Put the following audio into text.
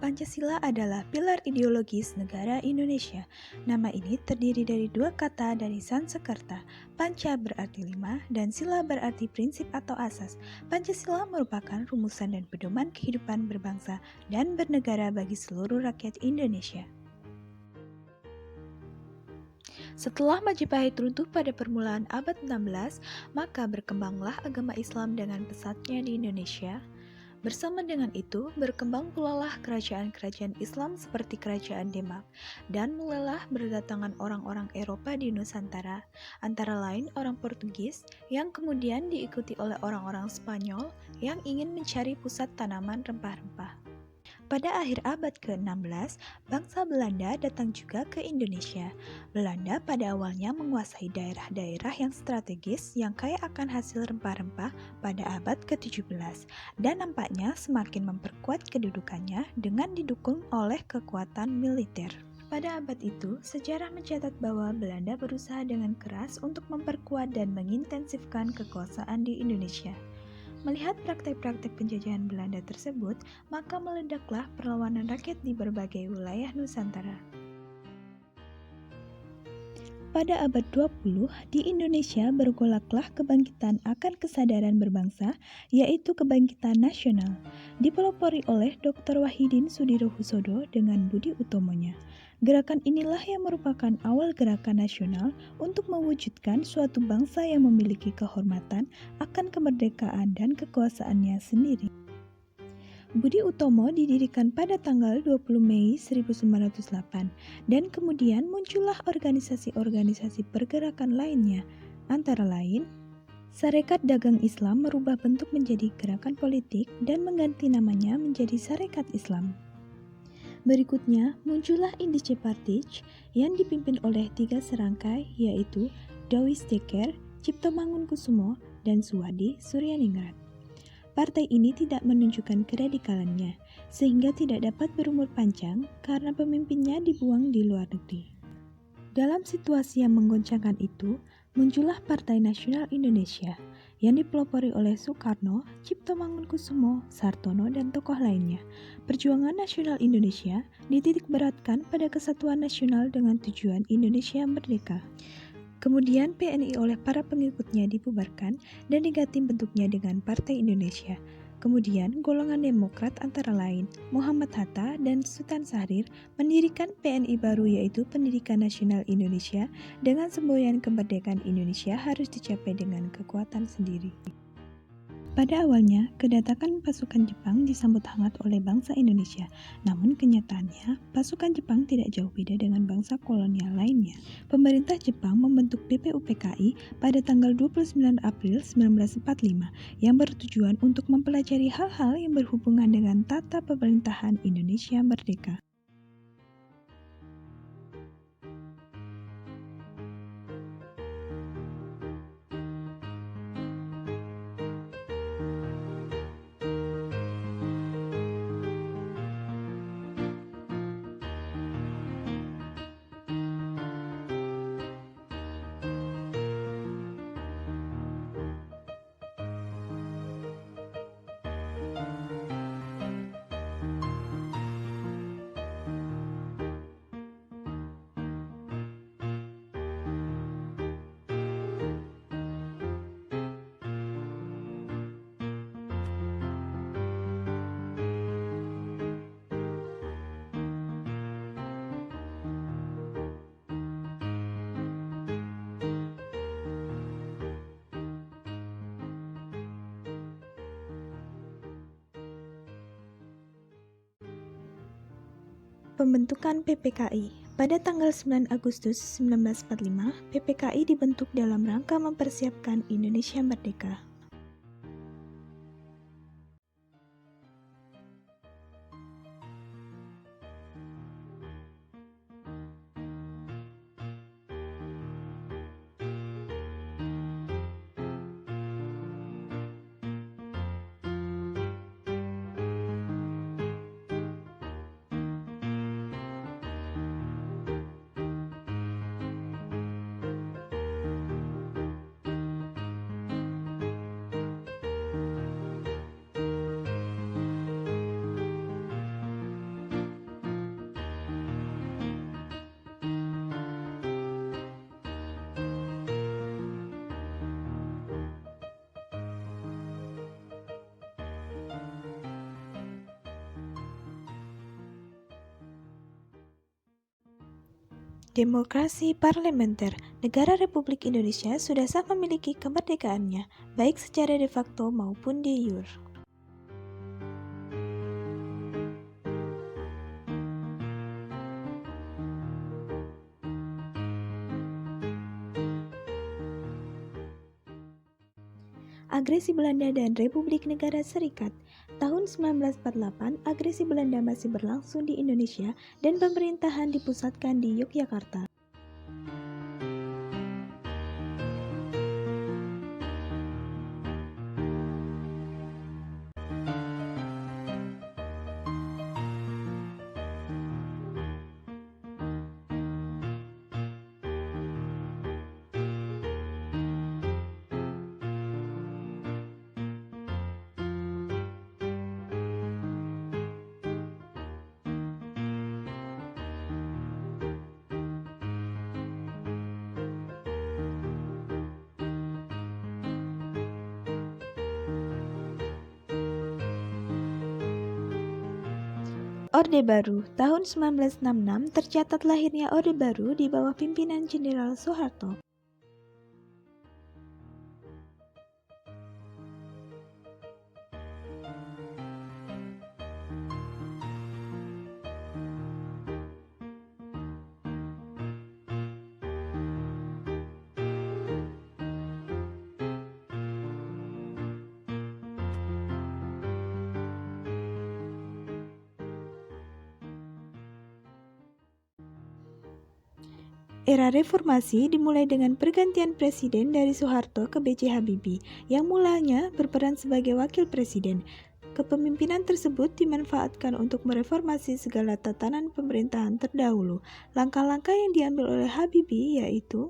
Pancasila adalah pilar ideologis negara Indonesia. Nama ini terdiri dari dua kata dari Sanskerta. Panca berarti lima dan sila berarti prinsip atau asas. Pancasila merupakan rumusan dan pedoman kehidupan berbangsa dan bernegara bagi seluruh rakyat Indonesia. Setelah Majapahit runtuh pada permulaan abad 16, maka berkembanglah agama Islam dengan pesatnya di Indonesia. Bersama dengan itu, berkembang pula lah kerajaan-kerajaan Islam seperti Kerajaan Demak, dan mulailah berdatangan orang-orang Eropa di Nusantara, antara lain orang Portugis, yang kemudian diikuti oleh orang-orang Spanyol yang ingin mencari pusat tanaman rempah-rempah. Pada akhir abad ke-16, bangsa Belanda datang juga ke Indonesia. Belanda pada awalnya menguasai daerah-daerah yang strategis yang kaya akan hasil rempah-rempah pada abad ke-17 dan nampaknya semakin memperkuat kedudukannya dengan didukung oleh kekuatan militer. Pada abad itu, sejarah mencatat bahwa Belanda berusaha dengan keras untuk memperkuat dan mengintensifkan kekuasaan di Indonesia. Melihat praktek-praktek penjajahan Belanda tersebut, maka meledaklah perlawanan rakyat di berbagai wilayah Nusantara. Pada abad 20, di Indonesia bergolaklah kebangkitan akan kesadaran berbangsa, yaitu kebangkitan nasional, dipelopori oleh Dr. Wahidin Sudirohusodo dengan Budi Utomonya. Gerakan inilah yang merupakan awal gerakan nasional untuk mewujudkan suatu bangsa yang memiliki kehormatan akan kemerdekaan dan kekuasaannya sendiri. Budi Utomo didirikan pada tanggal 20 Mei 1908 dan kemudian muncullah organisasi-organisasi pergerakan lainnya, antara lain Sarekat Dagang Islam merubah bentuk menjadi gerakan politik dan mengganti namanya menjadi Sarekat Islam. Berikutnya muncullah Indice Partij yang dipimpin oleh 3 serangkai yaitu Dawis Dekker, Cipto Mangunkusumo, dan Suwadi Suryaningrat. Partai ini tidak menunjukkan keradikalannya, sehingga tidak dapat berumur panjang karena pemimpinnya dibuang di luar negeri. Dalam situasi yang menggoncangkan itu, muncullah Partai Nasional Indonesia yang dipelopori oleh Soekarno, Cipto Mangunkusumo, Sartono, dan tokoh lainnya. Perjuangan nasional Indonesia dititikberatkan pada kesatuan nasional dengan tujuan Indonesia merdeka. Kemudian PNI oleh para pengikutnya dibubarkan dan diganti bentuknya dengan Partai Indonesia. Kemudian golongan Demokrat antara lain Muhammad Hatta dan Sultan Syahrir mendirikan PNI baru yaitu Pendidikan Nasional Indonesia dengan semboyan kemerdekaan Indonesia harus dicapai dengan kekuatan sendiri. Pada awalnya, kedatangan pasukan Jepang disambut hangat oleh bangsa Indonesia. Namun kenyataannya, pasukan Jepang tidak jauh beda dengan bangsa kolonial lainnya. Pemerintah Jepang membentuk BPUPKI pada tanggal 29 April 1945 yang bertujuan untuk mempelajari hal-hal yang berhubungan dengan tata pemerintahan Indonesia merdeka. Pembentukan PPKI. Pada tanggal 9 Agustus 1945, PPKI dibentuk dalam rangka mempersiapkan Indonesia merdeka. Demokrasi parlementer. Negara Republik Indonesia sudah sah memiliki kemerdekaannya, baik secara de facto maupun de jure. Agresi Belanda dan Republik Negara Serikat. Tahun 1948, agresi Belanda masih berlangsung di Indonesia dan pemerintahan dipusatkan di Yogyakarta. Orde Baru. Tahun 1966 tercatat lahirnya Orde Baru di bawah pimpinan Jenderal Soeharto. Era reformasi dimulai dengan pergantian presiden dari Soeharto ke B.J. Habibie yang mulanya berperan sebagai wakil presiden. Kepemimpinan tersebut dimanfaatkan untuk mereformasi segala tatanan pemerintahan terdahulu. Langkah-langkah yang diambil oleh Habibie yaitu